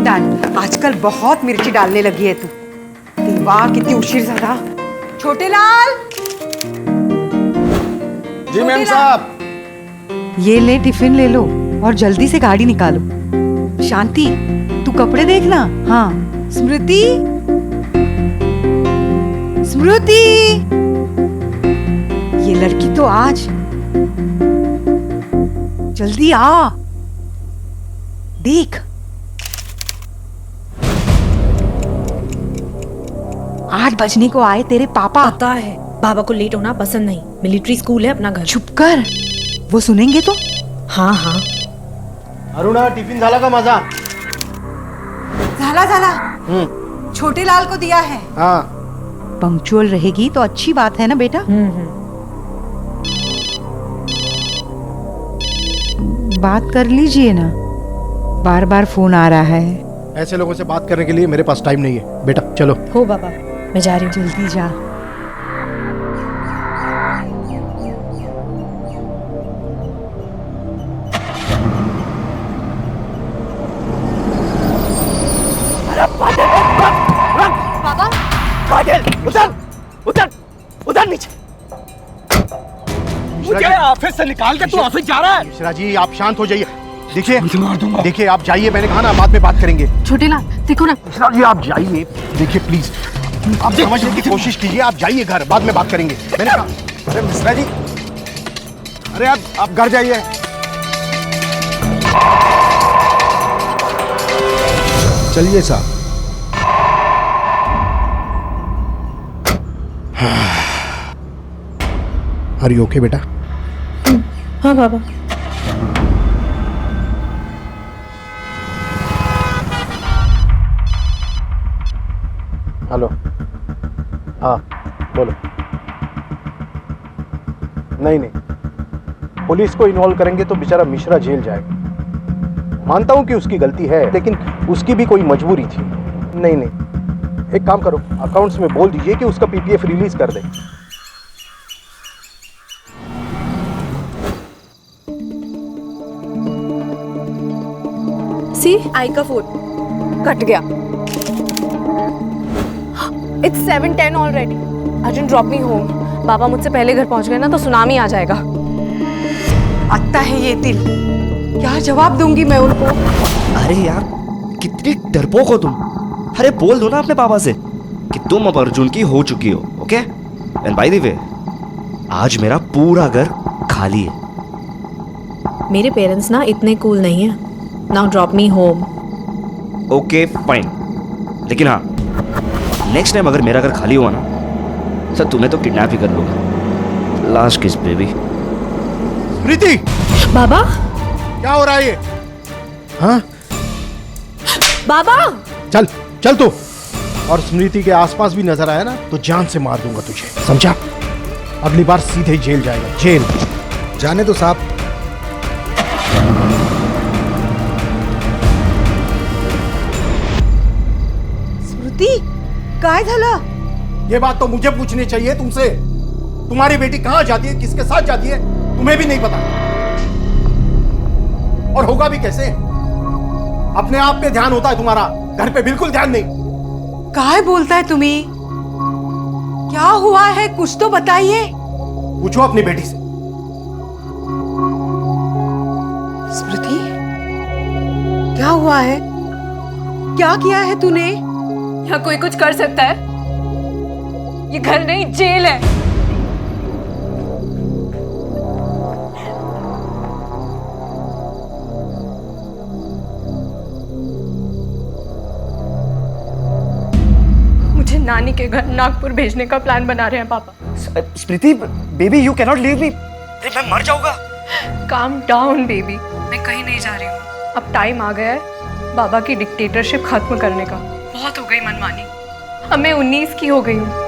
डाल। आजकल बहुत मिर्ची डालने लगी है तू। वाह कितनी उशीर झाला। छोटे लाल। जी मैम साहब। ये ले टिफिन ले लो और जल्दी से गाड़ी निकालो। शांति तू कपड़े देखना। हाँ स्मृति, स्मृति ये लड़की तो आज जल्दी आ। देख 8 बजने को आए तेरे पापा। पता है बाबा को लेट होना पसंद नहीं। मिलिट्री स्कूल है अपना घर। चुप कर, वो सुनेंगे तो। हाँ हाँ अरुणा टिफिन झाला का माझा? झाला। छोटे लाल को दिया है। हाँ पंक्चुअल रहेगी तो अच्छी बात है ना बेटा। बात कर लीजिए ना, बार बार फोन आ रहा है। ऐसे लोगों से बात करने के लिए मेरे पास टाइम नहीं है बेटा। चलो हो बाबा, मैं जा रही हूँ। जल्दी जा। उधर नीचे। मुझे ऑफिस से निकाल के तू ऑफिस जा रहा है? मिश्रा जी आप शांत हो जाइए। देखिए आप जाइए, मैंने कहा ना बाद में बात करेंगे। छोटे लाल देखो ना। मिश्रा जी आप जाइए। देखिए प्लीज आप समझने की कोशिश कीजिए। आप जाइए घर, बाद में बात करेंगे। मैंने कहा अरे मिश्रा जी, अरे आप घर जाइए। चलिए साहब। आर यू ओके बेटा? हाँ बाबा। हेलो। हाँ बोलो। नहीं पुलिस को इन्वॉल्व करेंगे तो बेचारा मिश्रा जेल जाएगा। मानता हूं कि उसकी गलती है, लेकिन उसकी भी कोई मजबूरी थी। नहीं एक काम करो, अकाउंट्स में बोल दीजिए कि उसका पीपीएफ रिलीज कर दे। सी आई का फोन कट गया। It's 7:10 already. Arjun drop me home. बाबा मुझसे पहले घर पहुंच गए ना तो सुनामी आ जाएगा। आता है ये दिल, क्या जवाब दूंगी मैं उनको? अरे यार कितनी डरपोक हो तुम। अरे बोल दो ना अपने पापा से कि तुम अब अर्जुन की हो चुकी हो। Okay and by the way आज मेरा पूरा घर खाली है। मेरे पेरेंट्स ना इतने कूल नहीं है। Now drop me home. Okay fine, लेकिन हाँ नेक्स्ट टाइम अगर मेरा घर खाली हुआ ना सर तुम्हें तो किडनैप ही कर लूंगा। लास्ट किस बेबी। प्रीति बाबा क्या हो रहा है ये? हाँ बाबा चल तू। और स्मृति के आसपास भी नजर आया ना तो जान से मार दूंगा तुझे, समझा? अगली बार सीधे ही जेल जाएगा। जेल जाने दो साहब। स्मृति काय झाला? ये बात तो मुझे पूछनी चाहिए तुमसे। तुम्हारी बेटी कहां जाती है, किसके साथ जाती है, तुम्हें भी नहीं पता। और होगा भी कैसे? अपने आप पे ध्यान होता है तुम्हारा, घर पे बिल्कुल ध्यान नहीं। काय बोलता है तुम्ही? क्या हुआ है कुछ तो बताइए। पूछो अपनी बेटी से। स्मृति क्या हुआ है? क्या किया है तूने? यहाँ कोई कुछ कर सकता है? ये घर नहीं जेल है। मुझे नानी के घर नागपुर भेजने का प्लान बना रहे हैं पापा। Smriti baby you can not leave me. अरे मैं मर जाऊंगा। काम डाउन बेबी, मैं कहीं नहीं जा रही हूँ। अब टाइम आ गया है बाबा की डिक्टेटरशिप खत्म करने का। बहुत हो गई मनमानी। अब मैं 19 की हो गई हूँ।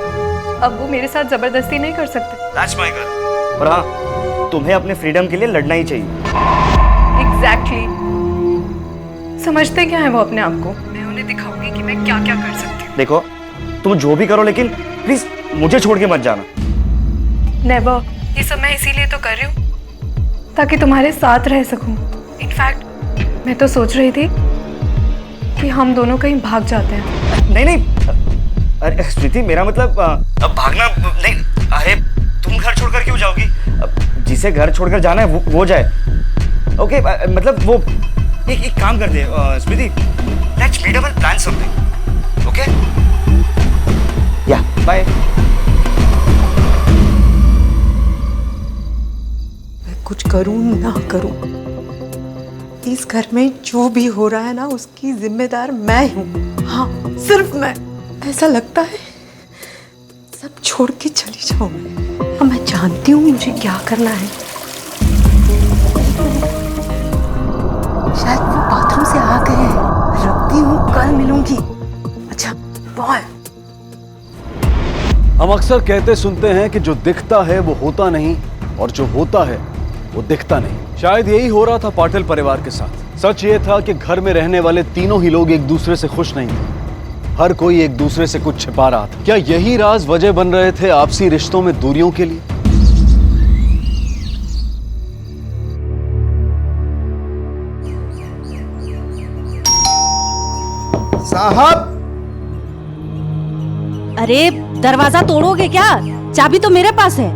अब वो मेरे साथ जबरदस्ती नहीं कर सकते। That's my girl। और हाँ तुम्हें अपने फ्रीडम के लिए लड़ना ही चाहिए। एग्जैक्टली समझते क्या है वो अपने आप को? मैं उन्हें दिखाऊंगी कि मैं क्या क्या कर सकती हूँ। देखो तुम जो भी करो लेकिन प्लीज मुझे छोड़ के मत जाना। नेवर। ये सब मैं इसीलिए तो कर रही हूँ ताकि तुम्हारे साथ रह सकूं। इनफैक्ट मैं तो सोच रही थी कि हम दोनों कहीं भाग जाते हैं। नहीं नहीं, अरे स्मृति, मेरा मतलब अब भागना नहीं। अरे तुम घर छोड़कर क्यों जाओगी? जिसे घर छोड़कर जाना है वो जाए। ओके, मतलब वो एक काम करते हैं Smriti, let's meet up and plan something. Okay, yeah bye. मैं कुछ करूं ना करूं, इस घर में जो भी हो रहा है ना, उसकी जिम्मेदार मैं हूं। हाँ, सिर्फ मैं। ऐसा लगता है सब छोड़ के चली जाऊं मैं। और मैं जानती हूँ मुझे क्या करना है। शायद वो बाथरूम से आ गए हैं। रखती हूँ, कल मिलूंगी। अच्छा बॉय। हम अक्सर कहते सुनते हैं कि जो दिखता है वो होता नहीं, और जो होता है वो दिखता नहीं। शायद यही हो रहा था पाटिल परिवार के साथ। सच ये था कि घर में रहने वाले तीनों ही लोग एक दूसरे से खुश नहीं थे। हर कोई एक दूसरे से कुछ छिपा रहा था। क्या यही राज वजह बन रहे थे आपसी रिश्तों में दूरियों के लिए? साहब, अरे दरवाजा तोड़ोगे क्या? चाबी तो मेरे पास है।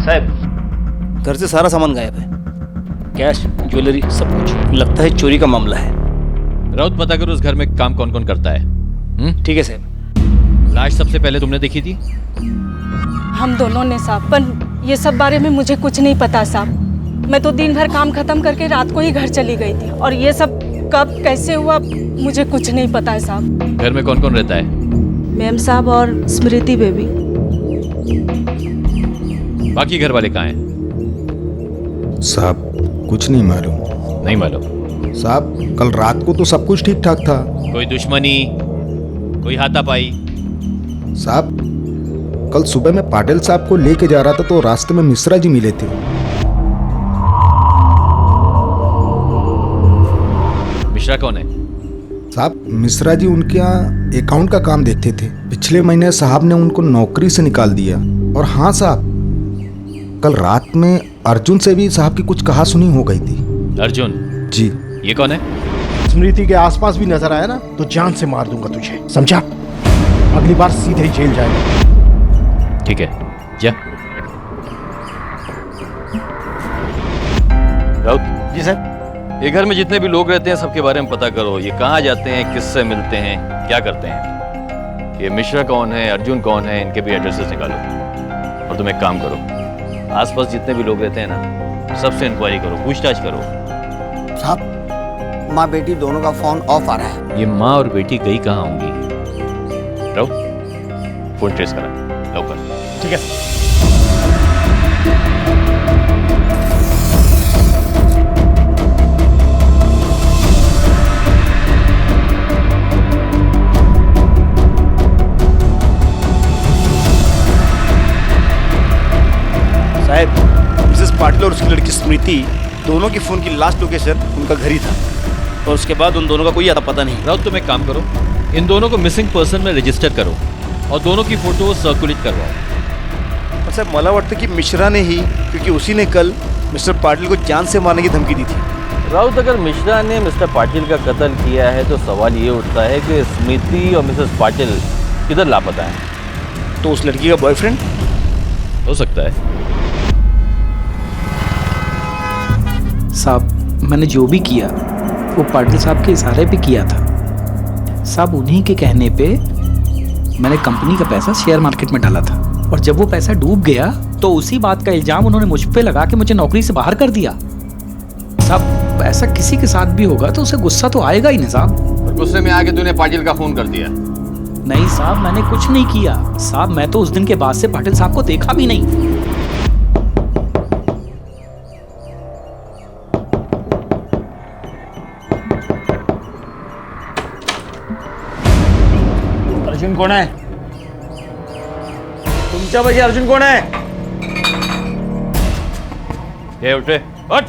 साहब, घर से सारा सामान गायब है। कैश, ज्वेलरी, सब कुछ। लगता है चोरी का मामला है। राउत, पता करो उस घर में काम कौन कौन करता है। ठीक है साहब। लाश सबसे पहले तुमने देखी थी? हम दोनों ने साहब, पर ये सब बारे में मुझे कुछ नहीं पता साहब। मैं तो दिन भर काम खत्म करके रात को ही घर चली गई थी, और ये सब कब कैसे हुआ मुझे कुछ नहीं पता है साहब। घर में कौन कौन रहता है? मैम साहब और स्मृति बेबी। बाकी घर वाले कहाँ हैं? साहब कुछ नहीं मालूम। नहीं मालूम? साहब कल रात को तो सब कुछ ठीक ठाक था। कोई दुश्मनी, कोई हाथापाई? साहब कल सुबह मैं पाटिल साहब को लेके जा रहा था तो रास्ते में मिश्रा जी मिले थे। मिश्रा कौन है? साहब मिश्रा जी उनके यहाँ अकाउंट का काम देखते थे। पिछले महीने साहब ने उनको नौकरी से निकाल दिया। और हाँ साहब, कल रात में अर्जुन से भी साहब की कुछ कहा सुनी हो गई थी। अर्जुन? जी। ये कौन है? स्मृति के आसपास भी नजर आया ना तो जान से मार दूंगा तुझे, समझा? अगली बार सीधे ही जेल जाएगा। ठीक है, जा। राउत जी सर। ये घर में जितने भी लोग रहते हैं सबके बारे में पता करो। ये कहाँ जाते हैं, किससे मिलते हैं, क्या करते हैं। ये मिश्रा कौन है, अर्जुन कौन है, इनके भी एड्रेसेस निकालो। और तुम एक काम करो, आसपास जितने भी लोग रहते हैं ना, सबसे इंक्वायरी करो, पूछताछ करो। साहब, माँ बेटी दोनों का फोन ऑफ आ रहा है। ये माँ और बेटी गई कहाँ होंगी? राउत, फोन ट्रेस करा लवकर। ठीक है। साहब, मिसेस पाटिल और उसकी लड़की स्मृति दोनों की फोन की लास्ट लोकेशन उनका घर ही था, और उसके बाद उन दोनों का कोई अता पता नहीं। राउत, तुम एक काम करो, इन दोनों को मिसिंग पर्सन में रजिस्टर करो और दोनों की फोटो सर्कुलेट करवाओ। और साहब मला वाटतं की मिश्रा ने ही, क्योंकि उसी ने कल मिस्टर पाटिल को जान से मारने की धमकी दी थी। राउत, अगर मिश्रा ने मिस्टर पाटिल का कत्ल किया है तो सवाल ये उठता है कि स्मृति और मिसेस पाटिल किधर लापता है। तो उस लड़की का बॉयफ्रेंड हो सकता है। साहब मैंने जो भी किया वो पाटिल साहब के इशारे पे किया था। साहब उन्हीं के कहने पे मैंने कंपनी का पैसा शेयर मार्केट में डाला था, और जब वो पैसा डूब गया तो उसी बात का इल्जाम उन्होंने मुझ पे लगा के मुझे नौकरी से बाहर कर दिया। साहब ऐसा किसी के साथ भी होगा तो उसे गुस्सा तो आएगा ही ना साहब। और गुस्से में आके तूने पाटिल का फोन कर दिया? नहीं साहब, मैंने कुछ नहीं किया साहब। मैं तो उस दिन के बाद से पाटिल साहब को देखा भी नहीं। अर्जुन कोण आहे? तुमच्यापैकी अर्जुन कोण आहे? ये उठे, हट।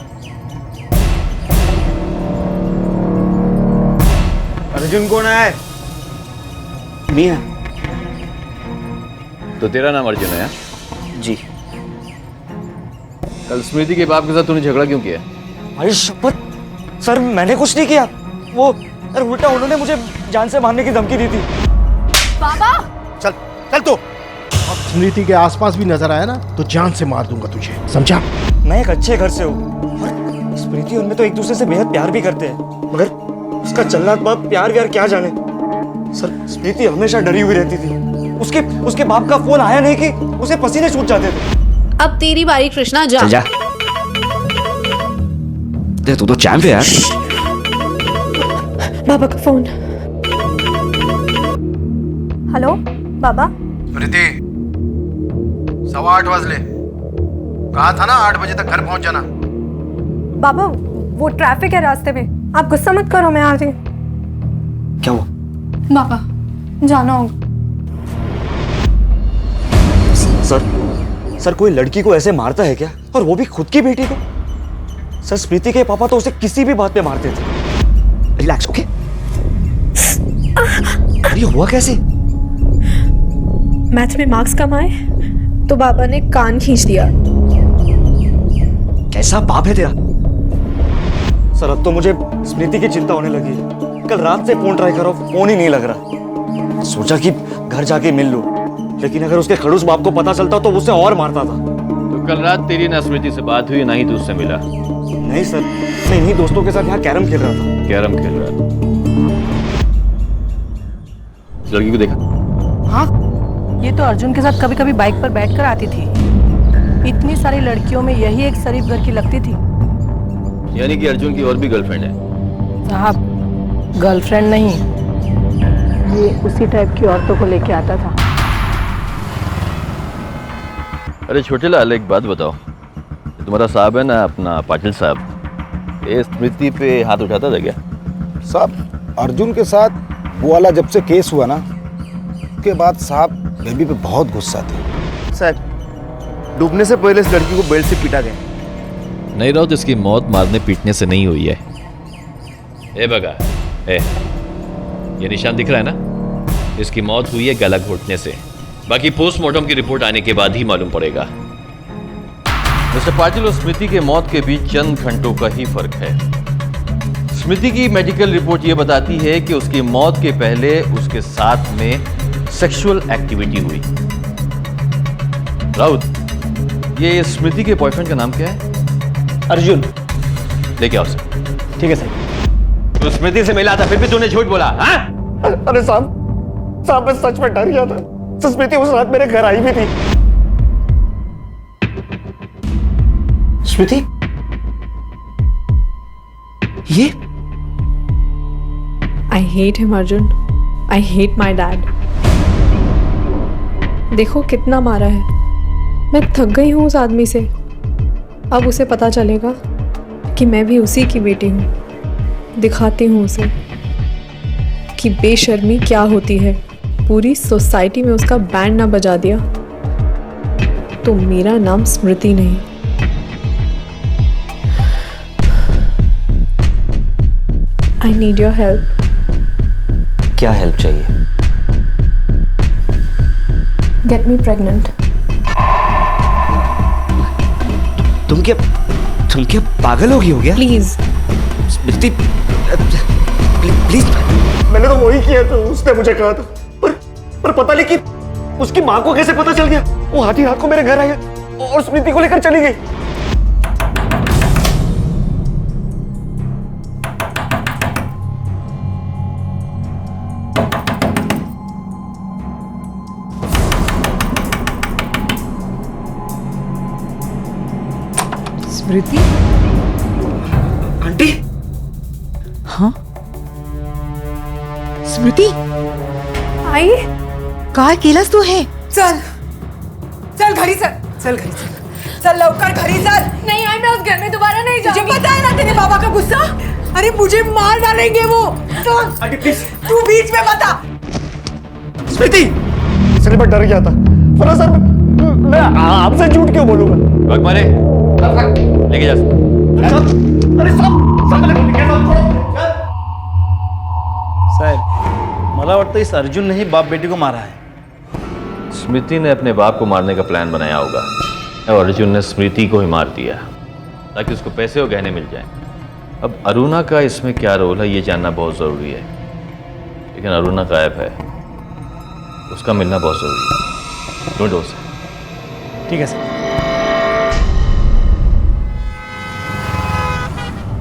अर्जुन कोण आहे? मी आहे। तो तेरा नाम अर्जुन है? जी। कल स्मृति के बाप के साथ तूने झगड़ा क्यों किया? भाई शपथ सर मैंने कुछ नहीं किया। वो सर उल्टा उन्होंने मुझे जान से मारने की धमकी दी थी। बाबा चल चल तो। अब स्मृति के आसपास भी नजर आया ना तो जान से मार दूंगा तुझे, समझा? मैं एक अच्छे घर से हूँ और स्मृति उनमें तो एक दूसरे से बेहद प्यार भी करते हैं, मगर उसका चलना बाप प्यार व्यार क्या जाने। सर स्मृति हमेशा डरी हुई रहती थी। उसके बाप का फोन आया नहीं कि उसे पसीने छूट जाते थे। अब तेरी बारी कृष्णा, जा। चल जा। दे तू तो चैंप है यार। बाबा का फोन। हेलो बाबा। स्मृति 8:15 बजले, कहा था ना 8 बजे तक घर पहुंच जाना। बाबा वो ट्रैफिक है रास्ते में, आप गुस्सा मत करो, मैं आ रही हूँ। क्या हुआ? बाबा जाना होगा। सर कोई लड़की को ऐसे मारता है क्या, और वो भी खुद की बेटी को? सर स्मृति के पापा तो उसे किसी भी बात पे मारते थे। Relax, okay? ये हुआ कैसे? मैथ में मार्क्स कम आए तो बाबा ने कान खींच दिया। कैसा बाप है तेरा? सर अब तो मुझे स्मृति की चिंता होने लगी है। कल रात से फोन ट्राई करो, फोन ही नहीं लग रहा। सोचा कि घर जाके मिल लो, लेकिन अगर उसके खड़ूस बाप को पता चलता तो उसे और मारता था। तो कल रात तेरी ना स्मृति से बात हुई, ना ही तू उससे मिला? नहीं सर, मैं इन्हीं दोस्तों के साथ यहाँ कैरम खेल रहा था। कैरम खेल रहा था? इस लड़की को देखा? हाँ, ये तो अर्जुन के साथ कभी कभी बाइक पर बैठकर आती थी। इतनी सारी लड़कियों में यही एक शरीफ घर की लगती थी। यानी कि अर्जुन की और भी गर्लफ्रेंड है? साहब गर्लफ्रेंड नहीं, ये उसी टाइप की औरतों को लेके आता था। अरे छोटे लाल, एक बात बताओ, तुम्हारा साहब है ना अपना पाटिल साहब, ये स्मृति पे हाथ उठाता था क्या? साहब अर्जुन के साथ वो वाला जब से केस हुआ ना, उसके बाद साहब बेबी पे बहुत गुस्सा थे। साहब डूबने से पहले इस लड़की को बेल्ट से पीटा गया। नहीं रहो तो इसकी मौत मारने पीटने से नहीं हुई है। ए बगा, ये निशान दिख रहा है ना, इसकी मौत हुई है गला घोटने से। बाकी पोस्टमार्टम की रिपोर्ट आने के बाद ही मालूम पड़ेगा। मिस्टर पाटिल और स्मृति के मौत के बीच चंद घंटों का ही फर्क है। स्मृति की मेडिकल रिपोर्ट यह बताती है कि उसकी मौत के पहले उसके साथ में सेक्सुअल एक्टिविटी हुई। राउत, ये स्मृति के बॉयफ्रेंड का नाम क्या है? अर्जुन। लेके आओ सर। ठीक है सर। तो स्मृति से मिला था, फिर भी तूने झूठ बोला? हाँ? अरे साहब मैं सच में डर गया था। स्मृति उस रात मेरे घर आई भी थी। स्मृति, ये I hate him, Arjun. I hate my dad. देखो कितना मारा है, मैं थक गई हूँ उस आदमी से। अब उसे पता चलेगा कि मैं भी उसी की बेटी हूँ। दिखाती हूँ उसे कि बेशर्मी क्या होती है। पूरी सोसाइटी में उसका बैंड ना बजा दिया तो मेरा नाम स्मृति नहीं। I need your help. क्या हेल्प चाहिए? Get me pregnant. तुम क्या पागल हो गया? Please. Smriti please. मैंने तो वही किया था, उसने मुझे कहा था, पर पता नहीं कि उसकी माँ को कैसे पता चल गया। वो हाथी रात को मेरे घर आई और स्मृति को लेकर चली गई। स्मृति? आंटी? हाँ स्मृति, आई कहाँ केलस तू है? चल चल घरी चल घरी चल लवकर घरी चल। नहीं आई, मैं उस घर में दोबारा नहीं मुझे जाऊंगी। पता है ना तेरे बाबा का गुस्सा। अरे मुझे मार डालेंगे वो। Aunty please. तू बीच में बता। स्मृति, इसलिए मैं डर गया था, वरना सर मैं आपसे झूठ क्यों बोलूंगा? भाग मारे, लेके जा। अरे साहेब मला वाटतं इस अर्जुन ने ही बाप बेटी को मारा है। स्मृति ने अपने बाप को मारने का प्लान बनाया होगा। और अर्जुन ने स्मृति को ही मार दिया ताकि उसको पैसे और गहने मिल जाएं। अब अरुणा का इसमें क्या रोल है ये जानना बहुत ज़रूरी है, लेकिन अरुणा गायब है, उसका मिलना बहुत ज़रूरी है। ढूंढो उसे। ठीक है सर।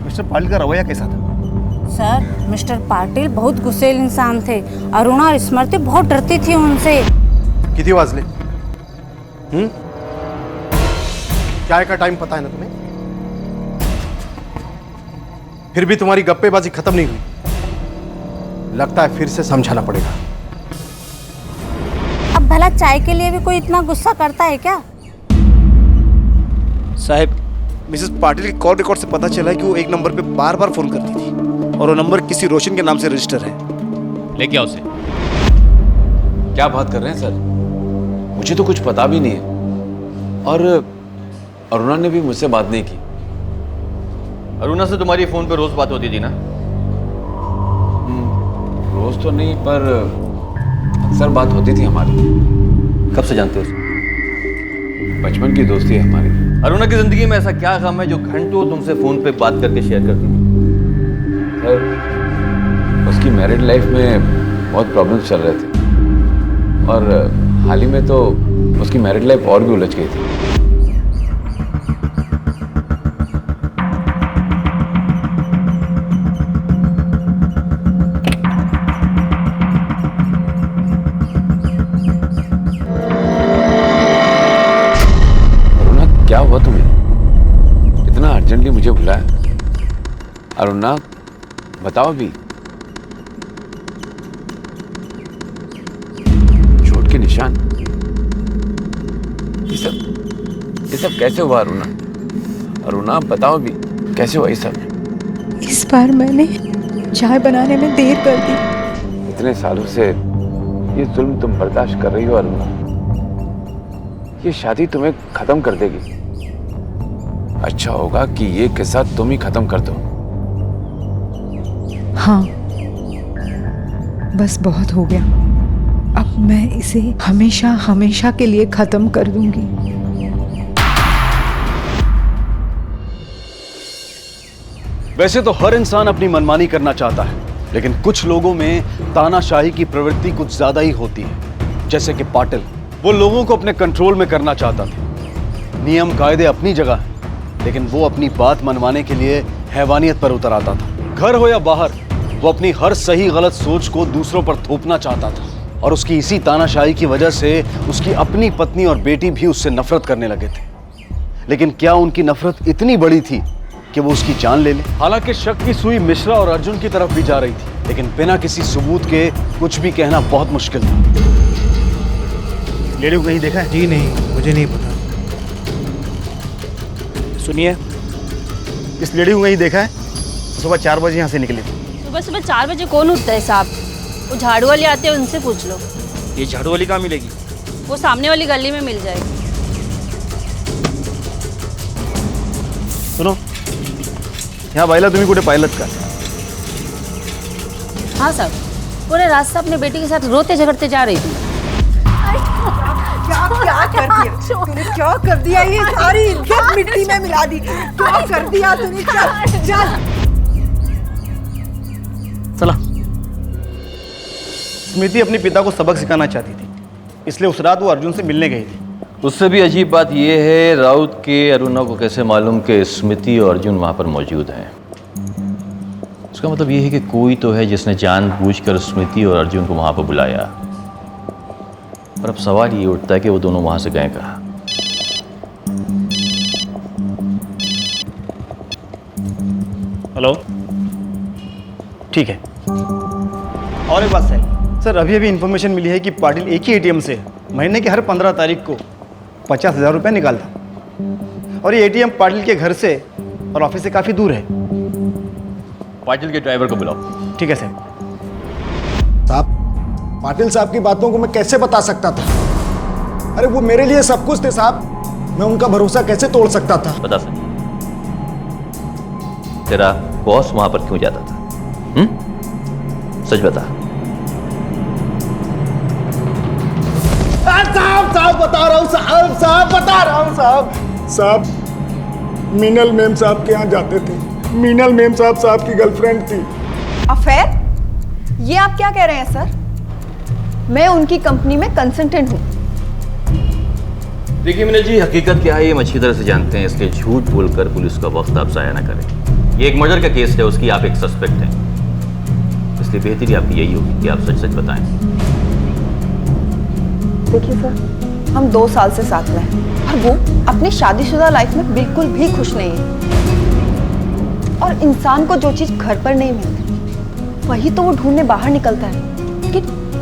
मिस्टर पाटिल का रवैया कैसा था? सर, मिस्टर पाटिल बहुत गुस्सेल इंसान थे। अरुणा और स्मृति बहुत डरती थी उनसे। कितनी वाजले? चाय का टाइम पता है ना तुम्हें? फिर भी तुम्हारी गप्पेबाजी खत्म नहीं हुई। लगता है फिर से समझाना पड़ेगा। अब भला चाय के लिए भी कोई इतना गुस्सा करता है क्या? साहब, मिसेस पाटिल के कॉल रिकॉर्ड से पता चला है कि वो एक नंबर पे बार बार फोन करती थी और वो नंबर किसी रोशन के नाम से रजिस्टर है। लेके आओ उसे। क्या बात कर रहे हैं सर? मुझे तो कुछ पता भी नहीं है और अरुणा ने भी मुझसे बात नहीं की। अरुणा से तुम्हारी फोन पे रोज बात होती थी ना? रोज तो नहीं पर अक्सर बात होती थी हमारी। कब से जानते हो उसे? बचपन की दोस्ती है हमारी। अरुणा की जिंदगी में ऐसा क्या काम है जो घंटों तुमसे फोन पे बात करके शेयर करती थी? सर, उसकी मैरिड लाइफ में बहुत प्रॉब्लम्स चल रहे थे और हाल ही में तो उसकी मैरिड लाइफ और भी उलझ गई थी। क्या हुआ तुम्हें? इतना अर्जेंटली मुझे बुलाया? अरुणा, बताओ भी। चोट के निशान? ये सब कैसे हुआ अरुणा? अरुणा बताओ भी, कैसे हुआ ये सब? इस बार मैंने चाय बनाने में देर कर दी। इतने सालों से ये जुल्म तुम बर्दाश्त कर रही हो अरुणा। ये शादी तुम्हें खत्म कर देगी। अच्छा होगा कि ये किस्सा तुम ही खत्म कर दो। हाँ, बस बहुत हो गया। अब मैं इसे हमेशा हमेशा के लिए खत्म कर दूंगी। वैसे तो हर इंसान अपनी मनमानी करना चाहता है, लेकिन कुछ लोगों में तानाशाही की प्रवृत्ति कुछ ज्यादा ही होती है। जैसे कि पाटिल, वो लोगों को अपने कंट्रोल में करना चाहता था। नियम कायदे अपनी जगह, लेकिन वो अपनी बात मनवाने के लिए हैवानियत पर उतर आता था। घर हो या बाहर, वो अपनी हर सही गलत सोच को दूसरों पर थोपना चाहता था और उसकी इसी तानाशाही की वजह से उसकी अपनी पत्नी और बेटी भी उससे नफरत करने लगे थे। लेकिन क्या उनकी नफरत इतनी बड़ी थी कि वो उसकी जान ले ले? हालांकि शक की सुई मिश्रा और अर्जुन की तरफ भी जा रही थी, लेकिन बिना किसी सबूत के कुछ भी कहना बहुत मुश्किल था। लेडी को कहीं देखा है? जी नहीं, मुझे नहीं पता। सुनिए, इस लेडी को कहीं देखा है? सुबह 4 बजे यहाँ से निकली थी। सुबह 4 बजे कौन उठता है साहब? वो झाड़ू वाली आते हैं, उनसे पूछ लो। ये झाड़ू वाली कहाँ मिलेगी? वो सामने वाली गली में मिल जाएगी। सुनो, यहाँ बाइला तुम्हें कुठे पायलट का? हाँ साहब, पूरे रास्ता अपने बेटी के साथ रोते झगड़ते जा रही थी। क्या कर दिया तूने? क्या कर दिया? ये सारी इज्जत मिट्टी में मिला दी। क्या कर दिया तूने? चल चला। स्मृति अपने पिता को सबक सिखाना चाहती थी, इसलिए उस रात वो अर्जुन से मिलने गई थी। उससे भी अजीब बात यह है राउत के अरुणा को कैसे मालूम कि स्मृति और अर्जुन वहां पर मौजूद हैं। उसका मतलब यह है कि कोई तो है जिसने जानबूझकर स्मृति और अर्जुन को वहां पर बुलाया। और अब सवाल ये उठता है कि वो दोनों वहां से गए कहाँ। हेलो, ठीक है। और एक बात सर, अभी इन्फॉर्मेशन मिली है कि पाटिल एक ही एटीएम से महीने के हर 15 तारीख को 50,000 रुपये निकालता, और ये एटीएम पाटिल के घर से और ऑफिस से काफ़ी दूर है। पाटिल के ड्राइवर को बुलाओ। ठीक है सर। साहब, पाटिल साहब की बातों को मैं कैसे बता सकता था? अरे वो मेरे लिए सब कुछ थे साहब, मैं उनका भरोसा कैसे तोड़ सकता था? बता सकते तेरा बॉस वहां पर क्यों जाता था? सच बता। साहब बता रहा हूँ, साहब बता आ रहा हूँ साहब। साहब मीनल मेम साहब के यहाँ जाते थे। मीनल मेम साहब की गर्लफ्रेंड थी। अफेयर? ये आप क्या कह रहे हैं सर? मैं उनकी कंपनी में कंसल्टेंट हूँ। देखिए मीनल जी, हकीकत क्या है ये हम अच्छी तरह से जानते हैं, इसलिए झूठ बोलकर पुलिस का वक्त आप ज़ाया ना करें। ये एक मर्डर का केस है, उसकी आप एक सस्पेक्ट हैं, इसलिए बेहतरी आपकी यही होगी कि आप सच सच बताएं। देखिए सर, हम 2 साल से साथ में हैं और वो अपनी शादीशुदा लाइफ में बिल्कुल भी खुश नहीं है। और इंसान को जो चीज़ घर पर नहीं मिलती वही तो वो ढूंढने बाहर निकलता है। कि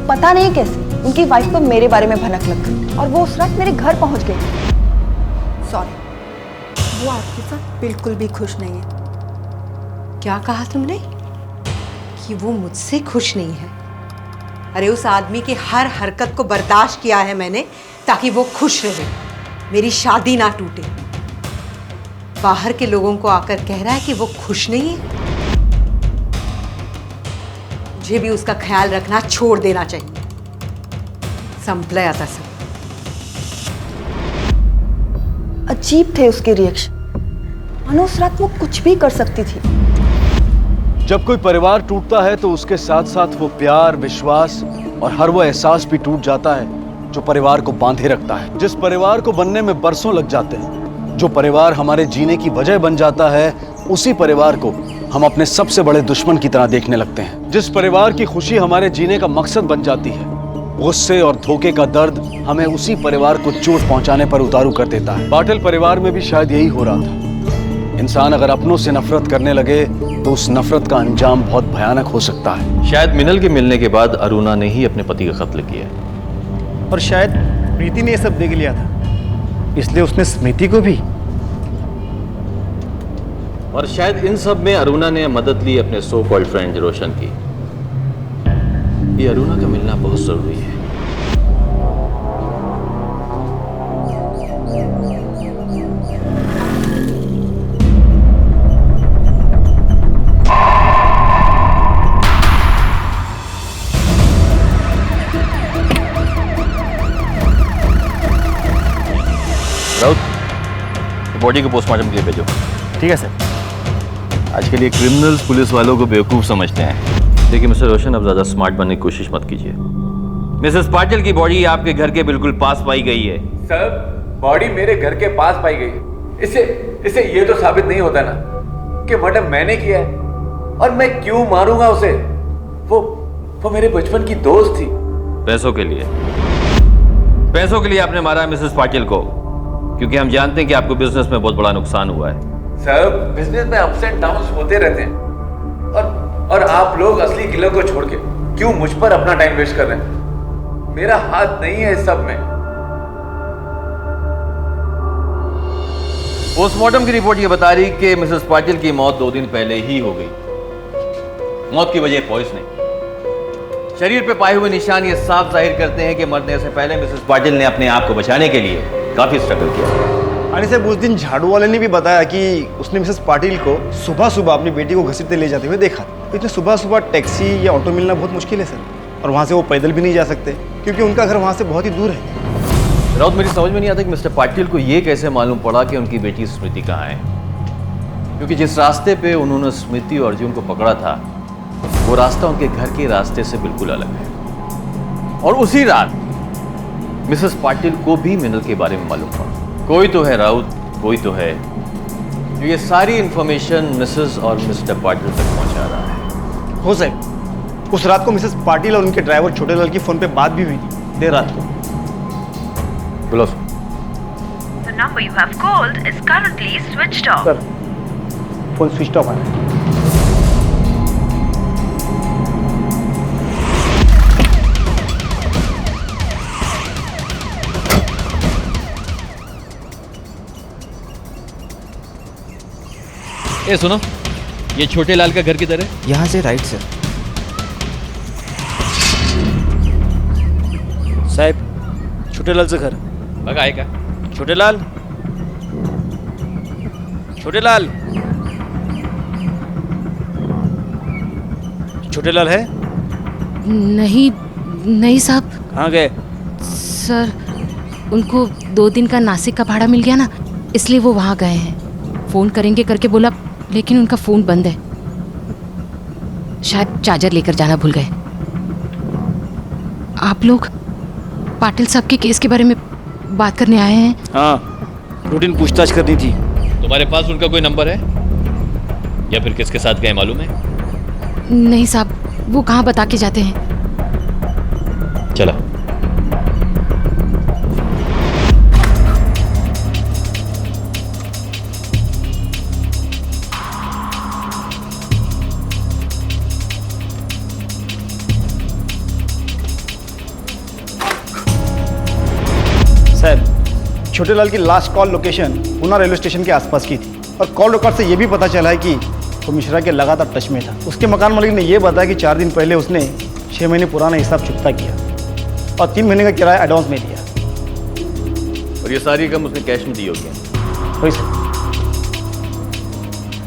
पता नहीं कैसे उनकी वाइफ को मेरे बारे में भनक लग गई और वो उस रात मेरे घर पहुंच गई। सॉरी, वो आपके साथ बिल्कुल भी खुश नहीं है। क्या कहा तुमने? कि वो मुझसे खुश नहीं है? अरे उस आदमी की हर हरकत को बर्दाश्त किया है मैंने ताकि वो खुश रहे, मेरी शादी ना टूटे। बाहर के लोगों को आकर कह रहा है कि वो खुश नहीं है। मुझे भी उसका ख्याल रखना छोड़ देना चाहिए। संपला आता सब। अजीब थे उसके रिएक्शन, मानो उस रात वो कुछ भी कर सकती थी। जब कोई परिवार टूटता है तो उसके साथ साथ वो प्यार, विश्वास और हर वो एहसास भी टूट जाता है जो परिवार को बांधे रखता है। जिस परिवार को बनने में बरसों लग जाते हैं, जो परिवार हमारे जीने की वजह बन जाता है, उसी परिवार को हम अपने सबसे बड़े दुश्मन की तरह देखने लगते हैं। जिस परिवार की खुशी हमारे जीने का मकसद बन जाती है, गुस्से और धोखे का दर्द हमें उसी परिवार को चोट पहुंचाने पर उतारू कर देता है। पाटिल परिवार में भी शायद यही हो रहा था। इंसान अगर अपनों से नफरत करने लगे तो उस नफरत का अंजाम बहुत भयानक हो सकता है। शायद मिनल के मिलने के बाद अरुणा ने ही अपने पति का कत्ल किया, और शायद प्रीति ने ये सब देख लिया था, इसलिए उसने स्मृति को भी। और शायद इन सब में अरुणा ने मदद ली अपने सो कॉल्ड फ्रेंड रोशन की। ये अरुणा का मिलना बहुत जरूरी है। राउत, बॉडी को पोस्टमार्टम के लिए भेजो। ठीक है सर। आज के लिए क्रिमिनल्स पुलिस वालों को बेवकूफ़ समझते हैं। देखिए मिस्टर रोशन, अब ज़्यादा स्मार्ट बनने की कोशिश मत कीजिए। मिसेस पाटिल की बॉडी आपके घर के बिल्कुल पास पाई गई है। सर, बॉडी मेरे घर के पास पाई गई है। इससे ये तो साबित नहीं होता ना कि मर्डर मैंने किया है, और मैं क्यों मारूंगा उसे? वो मेरे बचपन की दोस्त थी। पैसों के लिए, पैसों के लिए आपने मारा मिसेस पाटिल को, क्योंकि हम जानते हैं कि आपको बिजनेस में बहुत बड़ा नुकसान हुआ है। सर, बिजनेस में अप्स एंड डाउन्स होते रहते हैं, और आप लोग असली किलर को छोड़ के क्यों मुझ पर अपना टाइम वेस्ट कर रहे हैं? मेरा हाथ नहीं है इस सब में। पोस्टमार्टम की रिपोर्ट ये बता रही कि मिसेस पाटिल की मौत 2 दिन पहले ही हो गई। मौत की वजह पॉइजनिंग। शरीर पे पाए हुए निशान ये साफ जाहिर करते हैं कि मरने से पहले मिसेस पाटिल ने अपने आप को बचाने के लिए काफी स्ट्रगल किया। अरे साहब, उस दिन झाड़ू वाले ने भी बताया कि उसने मिसेस पाटिल को सुबह सुबह अपनी बेटी को घसीटते ले जाते हुए देखा। इतने सुबह सुबह टैक्सी या ऑटो मिलना बहुत मुश्किल है सर, और वहाँ से वो पैदल भी नहीं जा सकते क्योंकि उनका घर वहाँ से बहुत ही दूर है। राउत, मेरी समझ में नहीं आता कि मिस्टर पाटिल को ये कैसे मालूम पड़ा कि उनकी बेटी स्मृति कहाँ है, क्योंकि जिस रास्ते पे उन्होंने स्मृति और अर्जुन को पकड़ा था वो रास्ता उनके घर के रास्ते से बिल्कुल अलग है। और उसी रात मिसेस पाटिल को भी मिनल के बारे में मालूम पड़ा। कोई तो है राउत, कोई तो है जो ये सारी इंफॉर्मेशन मिसेस और मिस्टर पाटिल तक पहुंचा रहा है। हो साहब, उस रात को मिसेस पाटिल और उनके ड्राइवर छोटे लाल की फोन पे बात भी हुई थी देर रात को। बोलो। The number you have called is currently switched off. Sir, phone switch off है। ए सुनो, ये छोटे लाल का घर किधर है? यहाँ से राइट सर। साहब, छोटे लाल से घर लगा है क्या? छोटे लाल, छोटे लाल, छोटे लाल है? नहीं नहीं साहब। कहाँ गए? सर उनको 2 दिन का नासिक का भाड़ा मिल गया ना, इसलिए वो वहाँ गए हैं। फ़ोन करेंगे करके बोला, लेकिन उनका फ़ोन बंद है। शायद चार्जर लेकर जाना भूल गए। आप लोग पाटिल साहब के केस के बारे में बात करने आए हैं? हाँ, रूटीन पूछताछ करनी थी। तुम्हारे पास उनका कोई नंबर है या फिर किसके साथ गए मालूम है? नहीं साहब, वो कहाँ बता के जाते हैं। चला। सर, छोटे लाल की last call location Poona railway station के आसपास की थी और कॉल रिकॉर्ड से ये भी पता चला है कि वो मिश्रा के लगातार टच में था। उसके मकान मालिक ने यह बताया कि 4 दिन पहले उसने 6 महीने पुराना हिसाब चुकता किया और 3 महीने का किराया एडवांस में दिया। और ये सारी रकम उसने कैश में दी होगी? वही सर।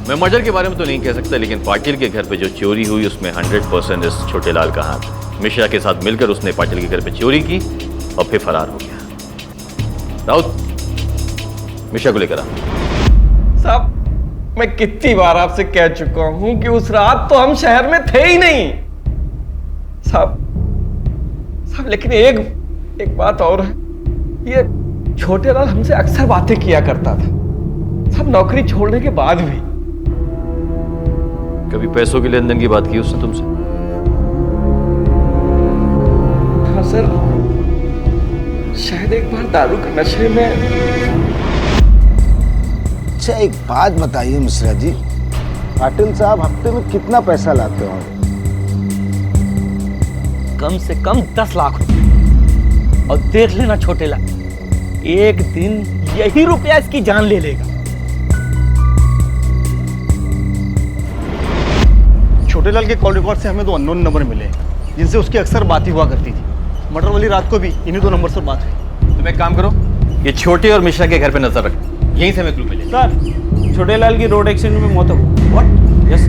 मैं मर्डर के बारे में तो नहीं कह सकता, लेकिन पाटिल के घर पे जो चोरी हुई उसमें 100% इस छोटे लाल का हाथ। मिश्रा के साथ मिलकर उसने पाटिल के घर पे चोरी की और फिर फरार हो गया। राउत, मिश्रा को लेकर आ। साहब, मैं कितनी बार आपसे कह चुका हूं कि उस रात तो हम शहर में थे ही नहीं। साहब लेकिन एक बात और है, ये छोटे लाल हमसे अक्सर बातें किया करता था, सब नौकरी छोड़ने के बाद भी। कभी पैसों के लेन देन की बात की उसने तुमसे? हाँ सर, शायद एक बार दारू के नशे में। अच्छा, एक बात बताइए मिश्रा जी, पाटिल साहब हफ्ते में कितना पैसा लाते होंगे? कम से कम 10 लाख रुपए। और देख लेना छोटे लाल, एक दिन यही रुपया इसकी जान ले लेगा। छोटे लाल के कॉल रिकॉर्ड से हमें 2 अननोन नंबर मिले जिनसे उसकी अक्सर बात ही हुआ करती थी। मर्डर वाली रात को भी इन्हीं 2 नंबर से बात हुई। तुम एक काम करो, ये छोटे और मिश्रा के घर पे नजर रख, यहीं से हमें क्लू मिले। सर, छोटे लाल की रोड एक्सीडेंट में मौत हो गई। व्हाट? यस।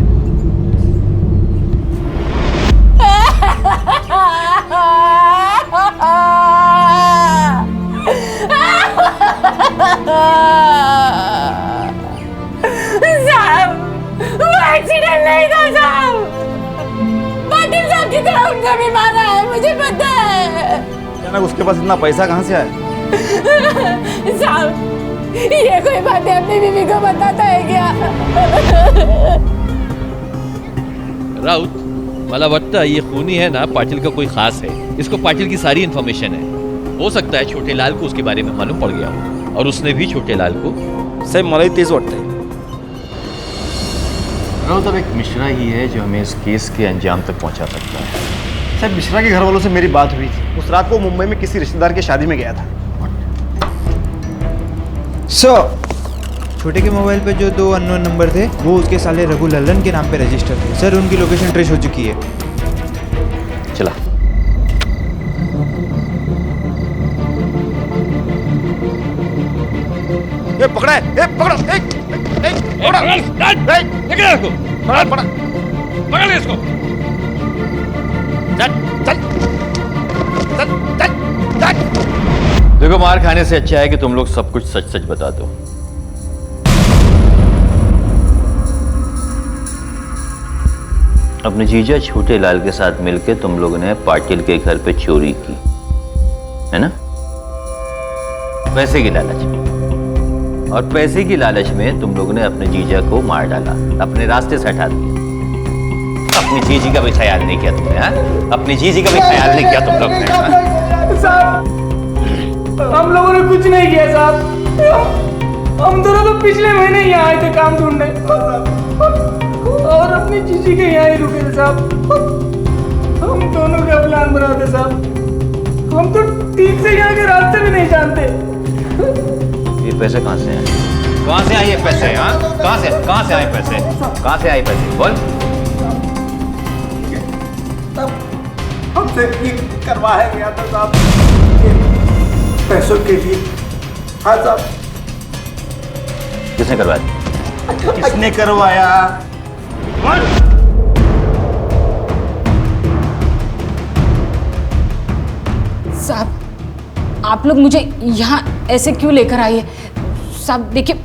साहब, वो एक्सीडेंट नहीं था साहब। पाटिल साहब की तरह उनका भी मारा है, मुझे पता है। अचानक उसके पास इतना पैसा कहाँ से आया? साहब, ये कोई बातें अपनी बीवी को बताता है क्या? राउत, मला लगता है ये खूनी है ना, पाटिल का कोई खास है। इसको पाटिल की सारी इन्फॉर्मेशन है। हो सकता है छोटे लाल को उसके बारे में मालूम पड़ गया हो और उसने भी छोटे लाल को। साहब मलाई तेज वाटत है। राउत, अब एक मिश्रा ही है जो हमें इस केस के अंजाम तक पहुंचा सकता है। साहब, मिश्रा के घर वालों से मेरी बात हुई थी। उस रात को मुंबई में किसी रिश्तेदार की शादी में गया था। छोटे के मोबाइल पे जो 2 अननोन नंबर थे वो उसके साले रघु लल्लन के नाम पे रजिस्टर थे। सर, उनकी लोकेशन ट्रेस हो चुकी है। चला। ये पकड़ा है, ये पकड़ो, पकड़ ले इसको। देखो, मार खाने से अच्छा है कि तुम लोग सब कुछ सच सच बता दो। अपने जीजा छोटे लाल के साथ मिलकर तुम लोगों ने पाटिल के घर पे चोरी की है ना? पैसे की लालच में। और पैसे की लालच में तुम लोगों ने अपने जीजा को मार डाला, अपने रास्ते से हटा दिया। अपनी जीजी का भी ख्याल नहीं किया तुमने, हाँ? अपनी जीजी का भी ख्याल नहीं किया तुम लोग ने, हाँ? साहब, हम लोगों ने कुछ नहीं किया साहब। हम दोनों तो पिछले महीने यहाँ आए थे काम ढूंढने और अपनी जीजी के यहाँ ही रुके थे साहब। हम दोनों का प्लान बना थे साहब। हम तो ठीक से यहाँ के रास्ते भी नहीं जानते। ये पैसे कहाँ से आए? कहाँ से आए ये पैसे? हाँ, कहाँ से आए पैसे? कहाँ से आए पैसे? बोल। हमसे करवाया गया था साहब, पैसों के लिए। हाँ साहब। किसने करवाया? किसने करवाया? साहब, आप लोग मुझे यहाँ ऐसे क्यों लेकर आई है साहब? देखिए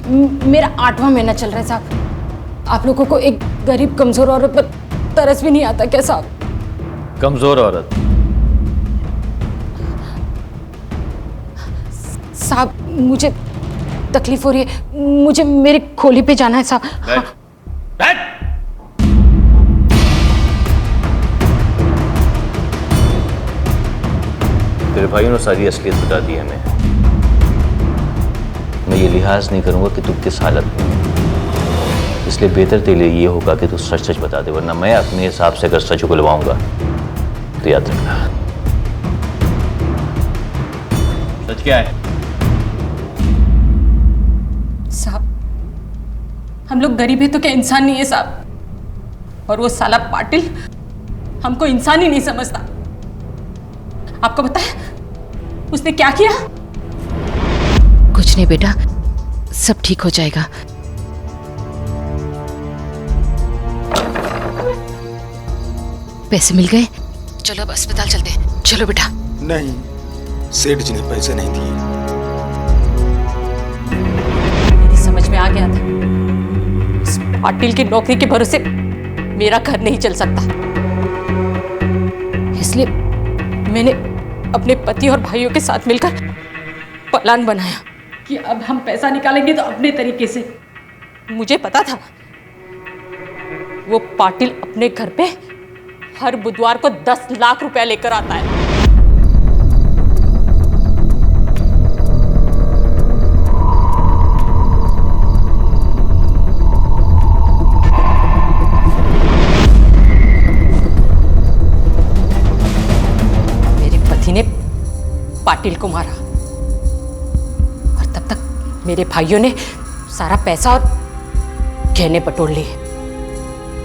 मेरा 8वां महीना चल रहा है साहब। आप लोगों को एक गरीब कमजोर औरत पर तरस भी नहीं आता क्या साहब? कमजोर औरत? साहब मुझे तकलीफ हो रही है, मुझे मेरी खोली पे जाना है साहब। हाँ। तेरे भाइयों ने सारी असलियत बता दी हमें। मैं ये लिहाज नहीं करूंगा कि तू किस हालत में है, इसलिए बेहतर तेरे लिए ये होगा कि तू सच सच बता दे, वरना मैं अपने हिसाब से अगर सच उगलवाऊंगा तो याद रखना। सच क्या है? साहब हम लोग गरीब है तो क्या इंसान नहीं है साहब? और वो साला पाटिल हमको इंसान ही नहीं समझता। आपको पता है उसने क्या किया? कुछ नहीं बेटा, सब ठीक हो जाएगा। पैसे मिल गए? चलो अब अस्पताल चलते हैं। चलो बेटा। नहीं, सेठ जी ने पैसे नहीं दिए। मेरी समझ में आ गया था इस पाटिल की नौकरी के भरोसे मेरा घर नहीं चल सकता, इसलिए मैंने अपने पति और भाइयों के साथ मिलकर प्लान बनाया कि अब हम पैसा निकालेंगे तो अपने तरीके से। मुझे पता था वो पाटिल अपने घर पे हर बुधवार को 10 लाख रुपया लेकर आता है। मेरे पति ने पाटिल को मारा और तब तक मेरे भाइयों ने सारा पैसा और गहने बटोर लिए।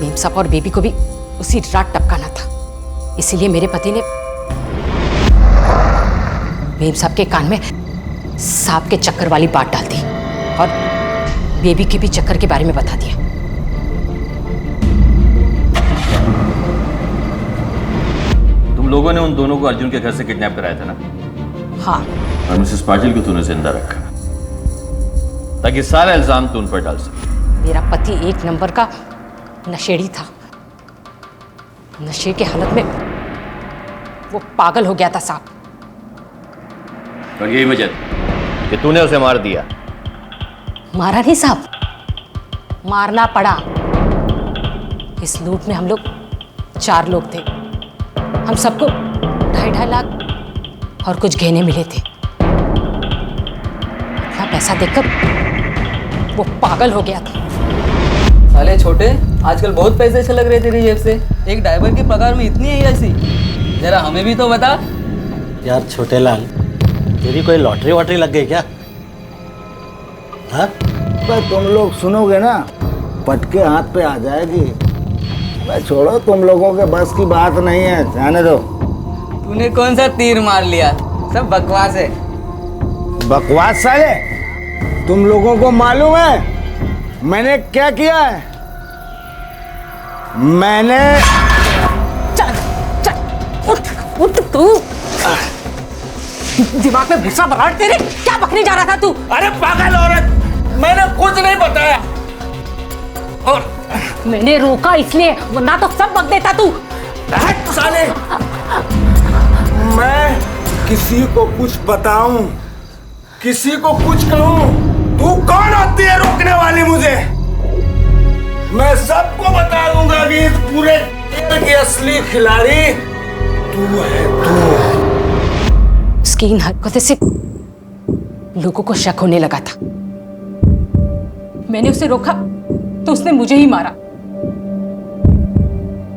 मेम साहब और बेबी को भी उसी रात टपकाना था, इसीलिए मेरे पति ने मेम साहब के कान में सांप के चक्कर वाली बात डाल दी और बेबी के भी चक्कर के बारे में बता दिया। तुम लोगों ने उन दोनों को अर्जुन के घर से किडनैप कराया था ना? हाँ। और मिसेस पाटिल को तूने जिंदा रखा ताकि सारा इल्जाम तू उन पर डाल सके। मेरा पति एक नंबर का नशेड़ी था। नशे के हालत में वो पागल हो गया था साहब। और यही वजह थी कि तूने उसे मार दिया? मारा नहीं साहब, मारना पड़ा। इस लूट में हम लोग 4 लोग थे। हम सबको 2.5 लाख और कुछ गहने मिले थे। इतना पैसा देखकर वो पागल हो गया था। साले छोटे, आजकल बहुत पैसे छलक रहे तेरी जेब से। एक ड्राइवर की पगार में इतनी है ऐसी? जरा हमें भी तो बता। यार छोटे लाल, तेरी कोई लॉटरी वॉटरी लग गई क्या? हाँ? भाई तुम लोग सुनोगे ना, पटके हाथ पे आ जाएगी। भाई छोड़ो, तुम लोगों के बस की बात नहीं है, जाने दो। तूने कौन सा तीर मार लिया? सब बकवास है। बकवास साले? तुम लोगों को मालूम है मैंने क्या किया है? मैंने उठ तू। दिमाग में भूसा भरा तेरे। क्या बकने जा रहा था तू? अरे पागल औरत, मैंने कुछ नहीं बताया। और मैंने रोका इसलिए, वरना तो सब बक देता तू। साले, मैं किसी को कुछ बताऊं, किसी को कुछ कहूं, तू कौन होती है रोकने वाली मुझे? मैं सबको बता दूंगा कि इस पूरे खेल की असली खिलाड़ी तू है, तू। उसकी इन हरकतों से लोगों को शक होने लगा था। मैंने उसे रोका तो उसने मुझे ही मारा।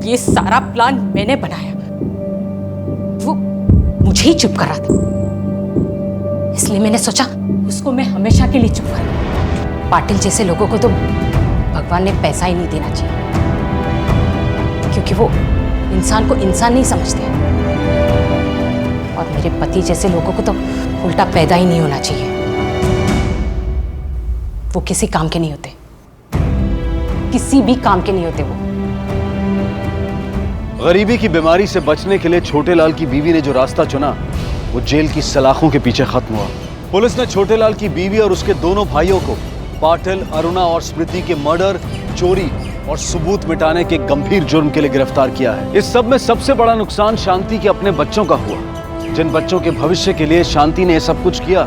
ये सारा प्लान मैंने बनाया। वो मुझे ही चुप कर रहा था, इसलिए मैंने सोचा उसको मैं हमेशा के लिए चुप करूं। पाटिल जैसे लोगों को तो भगवान ने पैसा ही नहीं देना चाहिए, क्योंकि वो इंसान को इंसान नहीं समझते। और मेरे पति जैसे लोगों को तो उल्टा पैदा ही नहीं होना चाहिए। वो किसी काम के नहीं होते, किसी भी काम के नहीं होते वो। गरीबी की बीमारी से बचने के लिए छोटे लाल की बीवी ने जो रास्ता चुना वो जेल की सलाखों के पीछे खत्म हुआ। पुलिस ने छोटेलाल की बीवी और उसके दोनों भाइयों को पाटिल, अरुणा और स्मृति के मर्डर, चोरी और सबूत मिटाने के गंभीर जुर्म के लिए गिरफ्तार किया है। इस सब में सबसे बड़ा नुकसान शांति के अपने बच्चों का हुआ। जिन बच्चों के भविष्य के लिए शांति ने सब कुछ किया,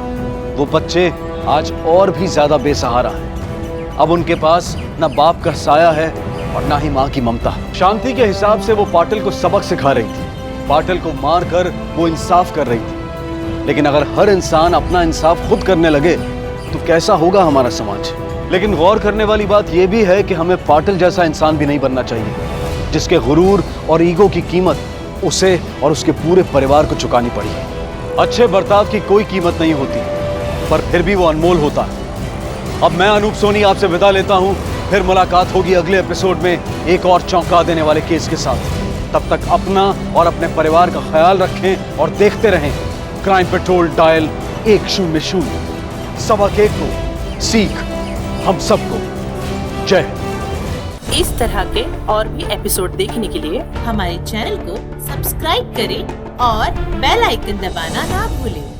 वो बच्चे आज और भी ज्यादा बेसहारा हैं। अब उनके पास न बाप का साया है और ना ही माँ की ममता। शांति के हिसाब से वो पाटिल को सबक सिखा रही थी। पाटिल को मारकर वो इंसाफ कर रही थी। लेकिन अगर हर इंसान अपना इंसाफ खुद करने लगे तो कैसा होगा हमारा समाज। लेकिन गौर करने वाली बात यह भी है कि हमें पाटिल जैसा इंसान भी नहीं बनना चाहिए, जिसके गुरूर और ईगो की कीमत उसे और उसके पूरे परिवार को चुकानी पड़ी। अच्छे बर्ताव की कोई कीमत नहीं होती, पर फिर भी वो अनमोल होता है। अब मैं अनूप सोनी आपसे विदा लेता हूं। फिर मुलाकात होगी अगले एपिसोड में एक और चौंका देने वाले केस के साथ। तब तक अपना और अपने परिवार का ख्याल रखें और देखते रहें क्राइम पेट्रोल डायल 100। सबक एक को, सीख हम सबको। जय हिंद। इस तरह के और भी एपिसोड देखने के लिए हमारे चैनल को सब्सक्राइब करें और बेल आइकन दबाना ना भूलें।